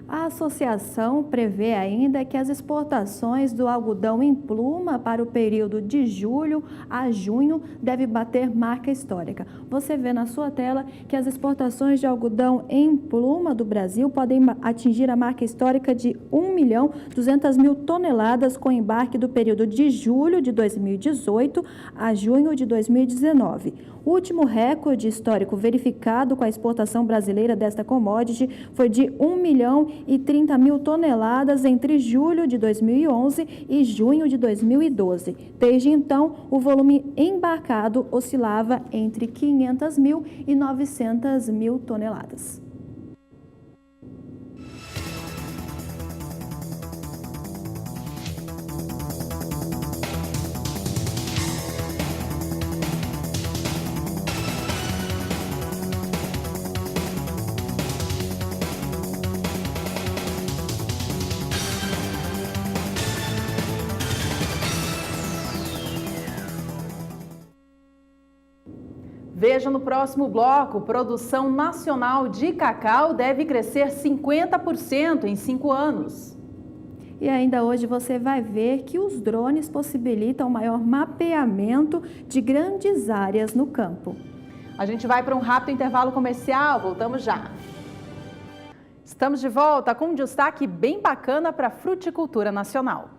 A associação prevê ainda que as exportações do algodão em pluma para o período de julho a junho devem bater marca histórica. Você vê na sua tela que as exportações de algodão em pluma do Brasil podem atingir a marca histórica de 1.200.000 toneladas com embarque do período de julho de 2018 a junho de 2019. O último recorde histórico verificado com a exportação brasileira desta commodity foi de 1.030.000 toneladas entre julho de 2011 e junho de 2012. Desde então, o volume embarcado oscilava entre 500.000 e 900.000 toneladas. Veja no próximo bloco, produção nacional de cacau deve crescer 50% em 5 anos. E ainda hoje você vai ver que os drones possibilitam maior mapeamento de grandes áreas no campo. A gente vai para um rápido intervalo comercial, voltamos já. Estamos de volta com um destaque bem bacana para a fruticultura nacional.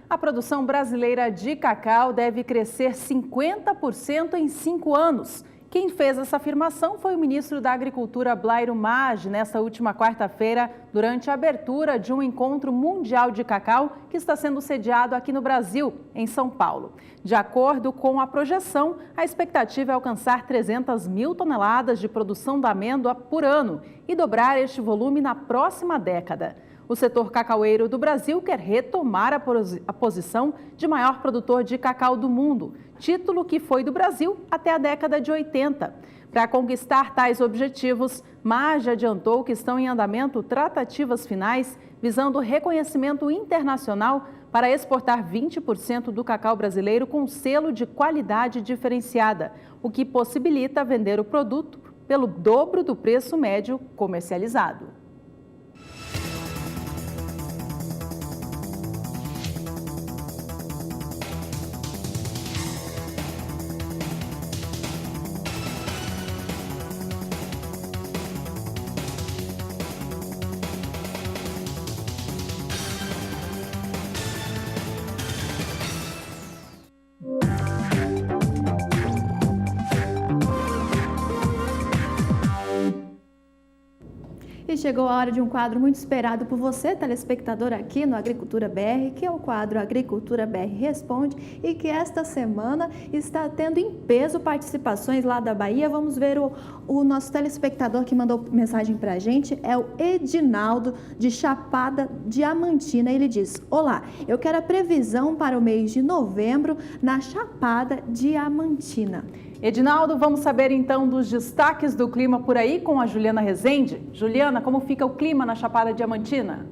A produção brasileira de cacau deve crescer 50% em 5 anos. Quem fez essa afirmação foi o ministro da Agricultura, Blairo Maggi, nesta última quarta-feira, durante a abertura de um encontro mundial de cacau que está sendo sediado aqui no Brasil, em São Paulo. De acordo com a projeção, a expectativa é alcançar 300.000 toneladas de produção da amêndoa por ano e dobrar este volume na próxima década. O setor cacaueiro do Brasil quer retomar a posição de maior produtor de cacau do mundo, título que foi do Brasil até a década de 80. Para conquistar tais objetivos, Maggi adiantou que estão em andamento tratativas finais visando reconhecimento internacional para exportar 20% do cacau brasileiro com selo de qualidade diferenciada, o que possibilita vender o produto pelo dobro do preço médio comercializado. E E chegou a hora de um quadro muito esperado por você, telespectador, aqui no Agricultura BR, que é o quadro Agricultura BR Responde, e que esta semana está tendo em peso participações lá da Bahia. Vamos ver o nosso telespectador que mandou mensagem para a gente, é o Edinaldo, de Chapada Diamantina. Ele diz: olá, eu quero a previsão para o mês de novembro na Chapada Diamantina. Edinaldo, vamos saber então dos destaques do clima por aí com a Juliana Rezende. Juliana, como fica o clima na Chapada Diamantina?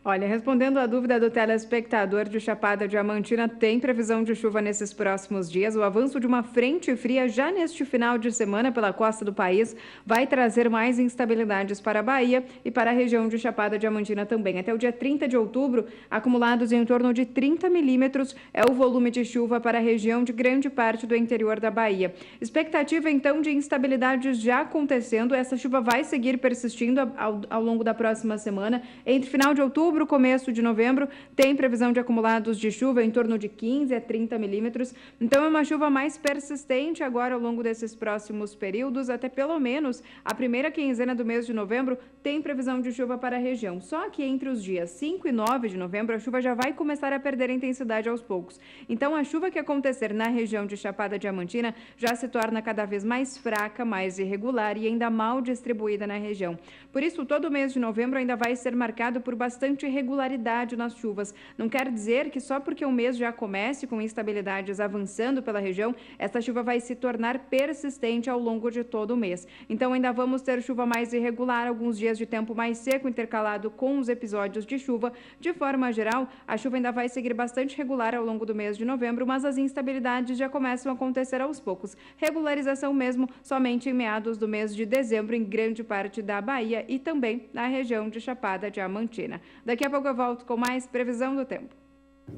Olha, respondendo a dúvida do telespectador de Chapada Diamantina, tem previsão de chuva nesses próximos dias. O avanço de uma frente fria já neste final de semana pela costa do país vai trazer mais instabilidades para a Bahia e para a região de Chapada Diamantina também. Até o dia 30 de outubro, acumulados em torno de 30 milímetros é o volume de chuva para a região de grande parte do interior da Bahia. Expectativa, então, de instabilidades já acontecendo. Essa chuva vai seguir persistindo ao longo da próxima semana. Entre final de outubro, começo de novembro, tem previsão de acumulados de chuva em torno de 15 a 30 milímetros. Então, é uma chuva mais persistente agora ao longo desses próximos períodos, até pelo menos a primeira quinzena do mês de novembro tem previsão de chuva para a região. Só que entre os dias 5 e 9 de novembro, a chuva já vai começar a perder intensidade aos poucos. Então, a chuva que acontecer na região de Chapada Diamantina já se torna cada vez mais fraca, mais irregular e ainda mal distribuída na região. Por isso, todo o mês de novembro ainda vai ser marcado por bastante irregularidade nas chuvas. Não quer dizer que só porque o mês já comece com instabilidades avançando pela região, essa chuva vai se tornar persistente ao longo de todo o mês. Então ainda vamos ter chuva mais irregular, alguns dias de tempo mais seco intercalado com os episódios de chuva. De forma geral, a chuva ainda vai seguir bastante regular ao longo do mês de novembro, mas as instabilidades já começam a acontecer aos poucos. Regularização mesmo somente em meados do mês de dezembro em grande parte da Bahia e também na região de Chapada Diamantina. Daqui a pouco eu volto com mais previsão do tempo.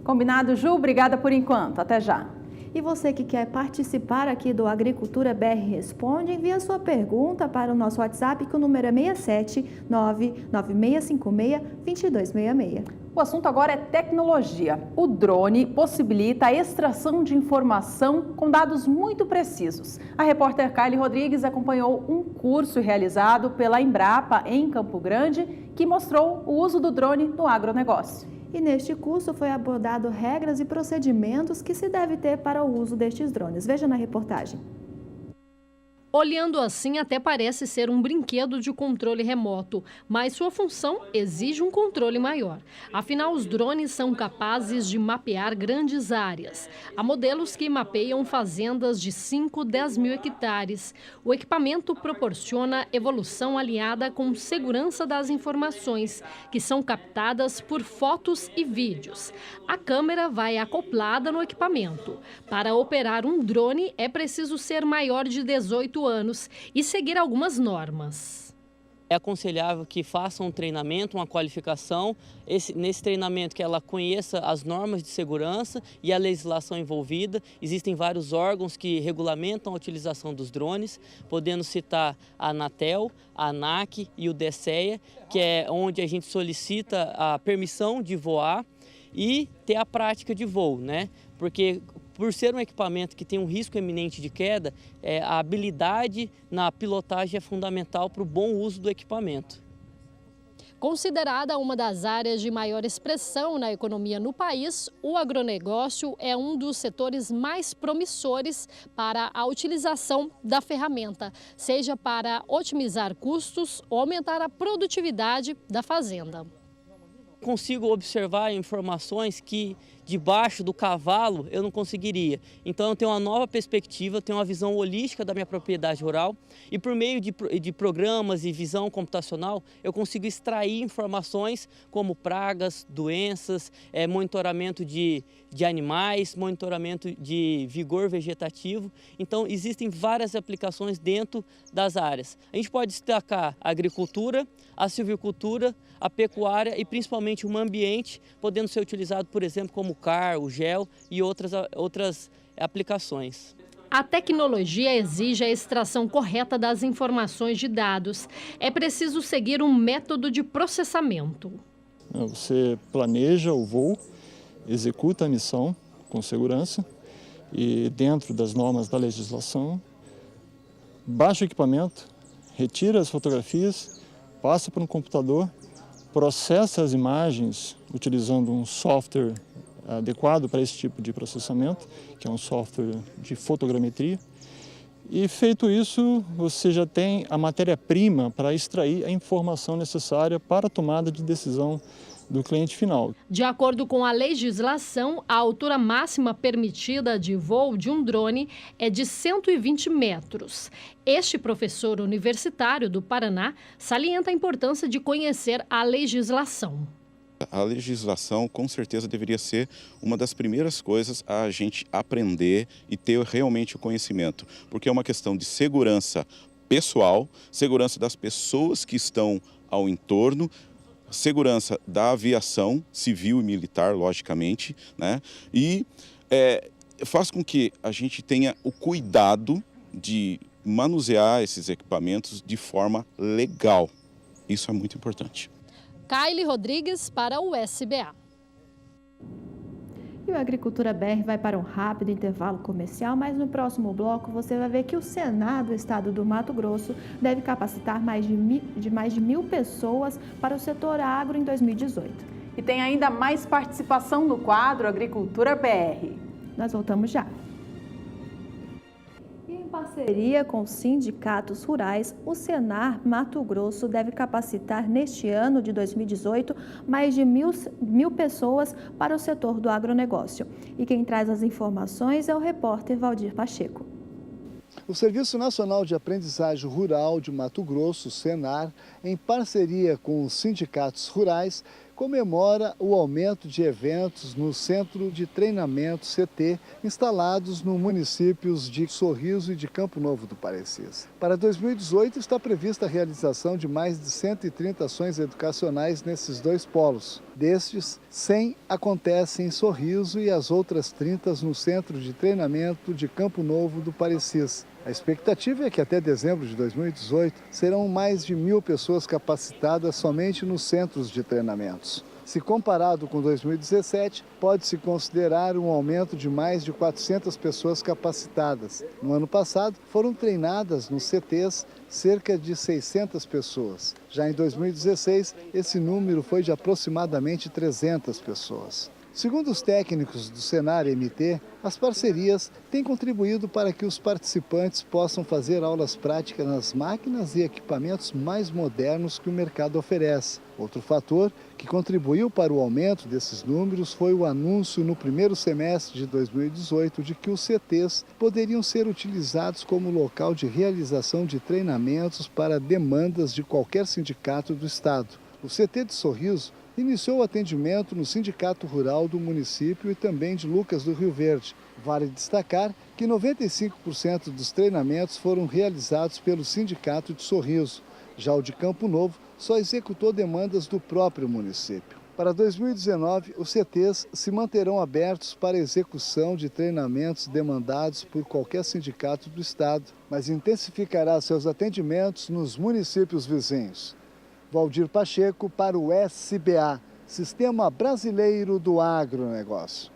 Combinado, Ju? Obrigada por enquanto. Até já. E você que quer participar aqui do Agricultura BR Responde, envia sua pergunta para o nosso WhatsApp, que o número é 67996562266. O assunto agora é tecnologia. O drone possibilita a extração de informação com dados muito precisos. A repórter Kylie Rodrigues acompanhou um curso realizado pela Embrapa em Campo Grande, que mostrou o uso do drone no agronegócio. E neste curso foi abordado regras e procedimentos que se deve ter para o uso destes drones. Veja na reportagem. Olhando assim, até parece ser um brinquedo de controle remoto, mas sua função exige um controle maior. Afinal, os drones são capazes de mapear grandes áreas. Há modelos que mapeiam fazendas de 5, 10 mil hectares. O equipamento proporciona evolução alinhada com segurança das informações, que são captadas por fotos e vídeos. A câmera vai acoplada no equipamento. Para operar um drone, é preciso ser maior de 18 anos e seguir algumas normas. É aconselhável que faça um treinamento, uma qualificação, nesse treinamento que ela conheça as normas de segurança e a legislação envolvida. Existem vários órgãos que regulamentam a utilização dos drones, podendo citar a Anatel, a ANAC e o DSEA, que é onde a gente solicita a permissão de voar e ter a prática de voo, né? Porque por ser um equipamento que tem um risco eminente de queda, a habilidade na pilotagem é fundamental para o bom uso do equipamento. Considerada uma das áreas de maior expressão na economia no país, o agronegócio é um dos setores mais promissores para a utilização da ferramenta, seja para otimizar custos ou aumentar a produtividade da fazenda. Consigo observar informações que debaixo do cavalo eu não conseguiria. Então eu tenho uma nova perspectiva, tenho uma visão holística da minha propriedade rural e por meio de programas e visão computacional eu consigo extrair informações como pragas, doenças, monitoramento de animais, monitoramento de vigor vegetativo. Então existem várias aplicações dentro das áreas. A gente pode destacar a agricultura, a silvicultura, a pecuária e principalmente o meio ambiente, podendo ser utilizado, por exemplo, como o CAR, o GEL e outras aplicações. A tecnologia exige a extração correta das informações de dados. É preciso seguir um método de processamento. Você planeja o voo, executa a missão com segurança e dentro das normas da legislação, baixa o equipamento, retira as fotografias, passa para um computador, processa as imagens utilizando um software adequado para esse tipo de processamento, que é um software de fotogrametria. E feito isso, você já tem a matéria-prima para extrair a informação necessária para a tomada de decisão do cliente final. De acordo com a legislação, a altura máxima permitida de voo de um drone é de 120 metros. Este professor universitário do Paraná salienta a importância de conhecer a legislação. A legislação, com certeza, deveria ser uma das primeiras coisas a gente aprender e ter realmente o conhecimento, porque é uma questão de segurança pessoal, segurança das pessoas que estão ao entorno, segurança da aviação civil e militar, logicamente, né? E faz com que a gente tenha o cuidado de manusear esses equipamentos de forma legal. Isso é muito importante. Kylie Rodrigues para o SBA. E o Agricultura BR vai para um rápido intervalo comercial, mas no próximo bloco você vai ver que o Senar do Estado do Mato Grosso deve capacitar mais de 1.000 pessoas para o setor agro em 2018. E tem ainda mais participação no quadro Agricultura BR. Nós voltamos já. Em parceria com os sindicatos rurais, o Senar Mato Grosso deve capacitar neste ano de 2018 mais de 1.000 pessoas para o setor do agronegócio. E quem traz as informações é o repórter Valdir Pacheco. O Serviço Nacional de Aprendizagem Rural de Mato Grosso, Senar, em parceria com os sindicatos rurais, comemora o aumento de eventos no Centro de Treinamento CT, instalados nos municípios de Sorriso e de Campo Novo do Parecis. Para 2018 está prevista a realização de mais de 130 ações educacionais nesses dois polos. Destes, 100 acontecem em Sorriso e as outras 30 no Centro de Treinamento de Campo Novo do Parecis. A expectativa é que até dezembro de 2018 serão mais de 1.000 pessoas capacitadas somente nos centros de treinamentos. Se comparado com 2017, pode-se considerar um aumento de mais de 400 pessoas capacitadas. No ano passado, foram treinadas nos CTs cerca de 600 pessoas. Já em 2016, esse número foi de aproximadamente 300 pessoas. Segundo os técnicos do Senar MT, as parcerias têm contribuído para que os participantes possam fazer aulas práticas nas máquinas e equipamentos mais modernos que o mercado oferece. Outro fator que contribuiu para o aumento desses números foi o anúncio no primeiro semestre de 2018 de que os CTs poderiam ser utilizados como local de realização de treinamentos para demandas de qualquer sindicato do Estado. O CT de Sorriso iniciou o atendimento no Sindicato Rural do município e também de Lucas do Rio Verde. Vale destacar que 95% dos treinamentos foram realizados pelo Sindicato de Sorriso. Já o de Campo Novo só executou demandas do próprio município. Para 2019, os CTs se manterão abertos para execução de treinamentos demandados por qualquer sindicato do Estado, mas intensificará seus atendimentos nos municípios vizinhos. Valdir Pacheco para o SBA, Sistema Brasileiro do Agronegócio.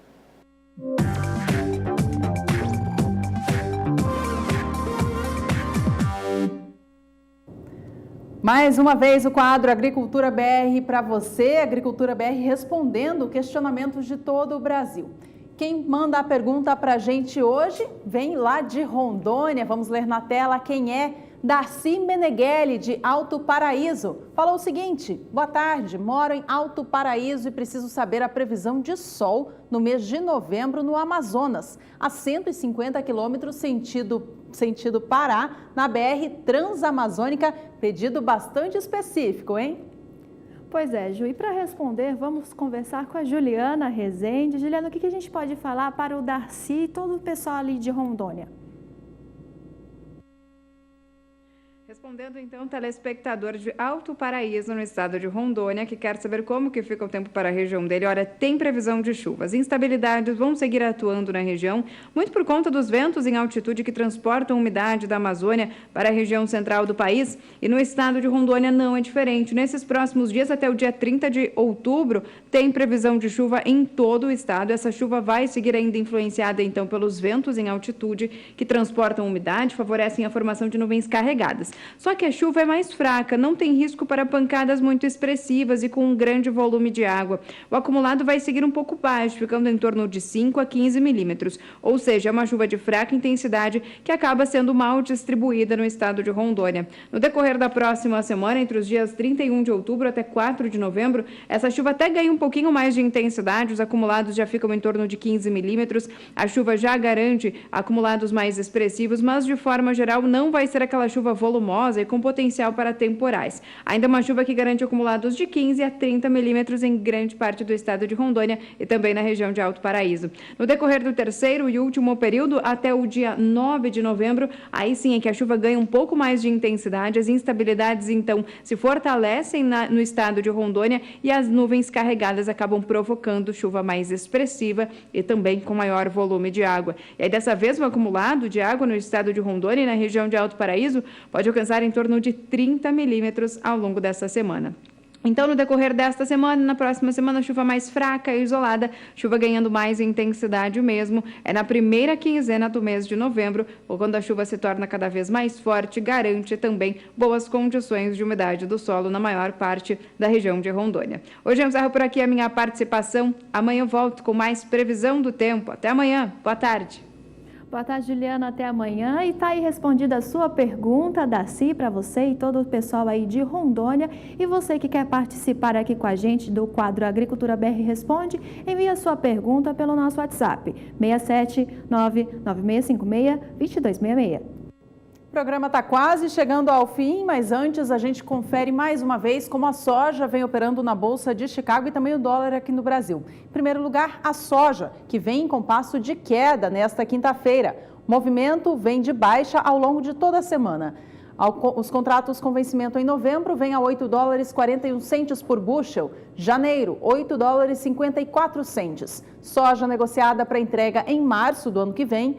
Mais uma vez o quadro Agricultura BR para você, Agricultura BR respondendo questionamentos de todo o Brasil. Quem manda a pergunta para a gente hoje vem lá de Rondônia, vamos ler na tela quem é. Darcy Meneghelli, de Alto Paraíso, falou o seguinte: boa tarde, moro em Alto Paraíso e preciso saber a previsão de sol no mês de novembro no Amazonas, a 150 quilômetros sentido Pará, na BR Transamazônica, pedido bastante específico, hein? Pois é, Ju, e para responder, vamos conversar com a Juliana Rezende. Juliana, o que a gente pode falar para o Darcy e todo o pessoal ali de Rondônia? Respondendo então, telespectador de Alto Paraíso, no estado de Rondônia, que quer saber como que fica o tempo para a região dele. Olha, tem previsão de chuvas. Instabilidades vão seguir atuando na região, muito por conta dos ventos em altitude que transportam umidade da Amazônia para a região central do país. E no estado de Rondônia não é diferente. Nesses próximos dias, até o dia 30 de outubro, tem previsão de chuva em todo o estado. Essa chuva vai seguir ainda influenciada, então, pelos ventos em altitude que transportam umidade, favorecem a formação de nuvens carregadas. Só que a chuva é mais fraca, não tem risco para pancadas muito expressivas e com um grande volume de água. O acumulado vai seguir um pouco baixo, ficando em torno de 5 a 15 milímetros, ou seja, é uma chuva de fraca intensidade que acaba sendo mal distribuída no estado de Rondônia. No decorrer da próxima semana, entre os dias 31 de outubro até 4 de novembro, essa chuva até ganha um pouquinho mais de intensidade, os acumulados já ficam em torno de 15 milímetros, a chuva já garante acumulados mais expressivos, mas de forma geral não vai ser aquela chuva volumosa e com potencial para temporais. Ainda uma chuva que garante acumulados de 15 a 30 milímetros em grande parte do estado de Rondônia e também na região de Alto Paraíso. No decorrer do terceiro e último período, até o dia 9 de novembro, aí sim é que a chuva ganha um pouco mais de intensidade, as instabilidades então se fortalecem no estado de Rondônia e as nuvens carregadas acabam provocando chuva mais expressiva e também com maior volume de água. E aí dessa vez o acumulado de água no estado de Rondônia e na região de Alto Paraíso pode alcançar em torno de 30 milímetros ao longo dessa semana. Então, no decorrer desta semana, na próxima semana, chuva mais fraca e isolada, chuva ganhando mais intensidade mesmo. É na primeira quinzena do mês de novembro, ou quando a chuva se torna cada vez mais forte, garante também boas condições de umidade do solo na maior parte da região de Rondônia. Hoje eu encerro por aqui a minha participação. Amanhã eu volto com mais previsão do tempo. Até amanhã. Boa tarde. Boa tarde, Juliana. Até amanhã. E está aí respondida a sua pergunta, Darcy, para você e todo o pessoal aí de Rondônia. E você que quer participar aqui com a gente do quadro Agricultura BR Responde, envie a sua pergunta pelo nosso WhatsApp, 67996562266. O programa está quase chegando ao fim, mas antes a gente confere mais uma vez como a soja vem operando na Bolsa de Chicago e também o dólar aqui no Brasil. Em primeiro lugar, a soja, que vem em compasso de queda nesta quinta-feira. O movimento vem de baixa ao longo de toda a semana. Os contratos com vencimento em novembro vêm a $8,41 por bushel. Janeiro, $8,54. Soja negociada para entrega em março do ano que vem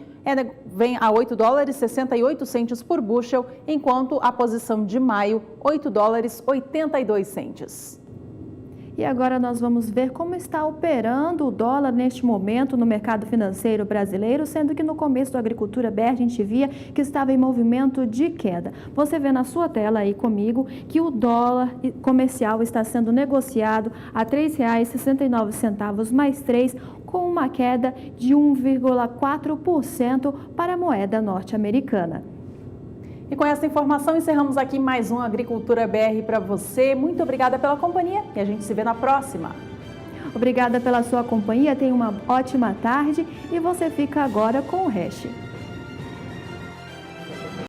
vem a $8,68 por bushel, enquanto a posição de maio, $8,82. E agora nós vamos ver como está operando o dólar neste momento no mercado financeiro brasileiro, sendo que no começo do Agricultura BR a gente via que estava em movimento de queda. Você vê na sua tela aí comigo que o dólar comercial está sendo negociado a R$ 3,69 mais 3, com uma queda de 1,4% para a moeda norte-americana. E com essa informação encerramos aqui mais um Agricultura BR para você. Muito obrigada pela companhia e a gente se vê na próxima. Obrigada pela sua companhia, tenha uma ótima tarde e você fica agora com o Hash.